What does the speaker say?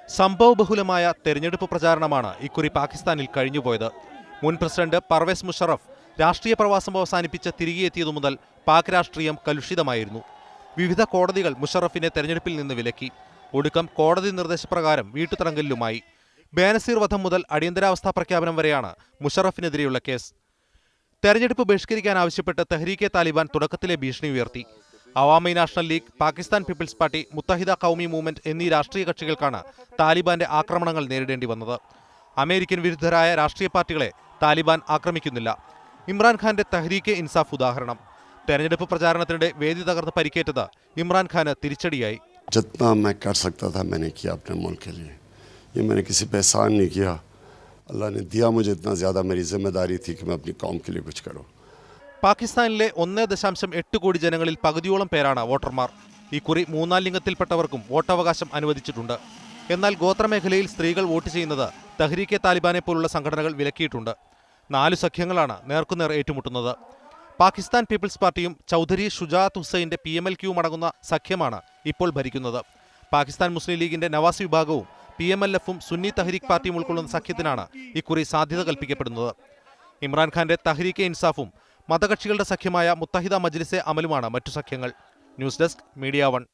സംഭവബഹുലമായ തെരഞ്ഞെടുപ്പ് പ്രചാരണമാണ് ഇക്കുറി പാകിസ്ഥാനിൽ കഴിഞ്ഞുപോയത്. മുൻ പ്രസിഡന്റ് പർവേസ് മുഷറഫ് രാഷ്ട്രീയ പ്രവാസം അവസാനിപ്പിച്ച് തിരികെ എത്തിയതു മുതൽ പാക് രാഷ്ട്രീയം കലുഷിതമായിരുന്നു. വിവിധ കോടതികൾ മുഷറഫിനെ തെരഞ്ഞെടുപ്പിൽ നിന്ന് വിലക്കി. ഒടുക്കം കോടതി നിർദ്ദേശപ്രകാരം വീട്ടുതടങ്കലിലുമായി. ബേനസീർ വധം മുതൽ അടിയന്തരാവസ്ഥാ പ്രഖ്യാപനം വരെയാണ് മുഷറഫിനെതിരെയുള്ള കേസ്. തെരഞ്ഞെടുപ്പ് ബഹിഷ്കരിക്കാൻ ആവശ്യപ്പെട്ട് തെഹ്രീക്കെ താലിബാൻ തുടക്കത്തിലെ ഭീഷണി ഉയർത്തി. Awami National League, Pakistan People's Party, Muttahida Qaumi Movement എന്നീ രാഷ്ട്രീയ കക്ഷികൾക്കാണ് താലിബാന്റെ ആക്രമണങ്ങൾ നേരിടേണ്ടി വന്നത്. അമേരിക്കൻ വിരുദ്ധരായ രാഷ്ട്രീയ പാർട്ടികളെ താലിബാൻ ആക്രമിക്കുന്നില്ല. ഇമ്രാൻഖാന്റെ തെഹ്രീക്കെ ഇൻസാഫ് ഉദാഹരണം. തെരഞ്ഞെടുപ്പ് പ്രചാരണത്തിനിടെ വേദി തകർന്ന് പരിക്കേറ്റത് ഇമ്രാൻഖാന് തിരിച്ചടിയായി. जितना मैं कर सकता था मैंने किया अपने मुल्क के लिए. ये मैंने किसी पे एहसान नहीं किया. अल्लाह ने दिया मुझे इतना ज़्यादा, मेरी जिम्मेदारी थी कि मैं अपनी कौम के लिए कुछ करूं. പാകിസ്ഥാനിലെ 1.8 കോടി ജനങ്ങളിൽ പകുതിയോളം പേരാണ് വോട്ടർമാർ. ഇക്കുറി മൂന്നാം ലിംഗത്തിൽപ്പെട്ടവർക്കും വോട്ടവകാശം അനുവദിച്ചിട്ടുണ്ട്. എന്നാൽ ഗോത്രമേഖലയിൽ സ്ത്രീകൾ വോട്ട് ചെയ്യുന്നത് തെഹ്രീക്കെ താലിബാനെ പോലുള്ള സംഘടനകൾ വിലക്കിയിട്ടുണ്ട്. 4 സഖ്യങ്ങളാണ് നേർക്കുനേർ ഏറ്റുമുട്ടുന്നത്. പാകിസ്ഥാൻ പീപ്പിൾസ് പാർട്ടിയും ചൗധരി ഷുജാഅത്ത് ഹുസൈന്റെ PMLQവും അടങ്ങുന്ന സഖ്യമാണ് ഇപ്പോൾ ഭരിക്കുന്നത്. പാകിസ്ഥാൻ മുസ്ലിം ലീഗിന്റെ നവാസ് വിഭാഗവും PMLFും സുന്നി തഹ്രീക്ക് പാർട്ടിയും ഉൾക്കൊള്ളുന്ന സഖ്യത്തിനാണ് ഇക്കുറി സാധ്യത കൽപ്പിക്കപ്പെടുന്നത്. ഇമ്രാൻഖാന്റെ തഹ്രീക്കെ ഇൻസാഫും മതകക്ഷികളുടെ സഖ്യമായ മുത്തഹിദ മജ്ലിസെ അമലുമാണ് മറ്റു സഖ്യങ്ങൾ. News desk, media 1.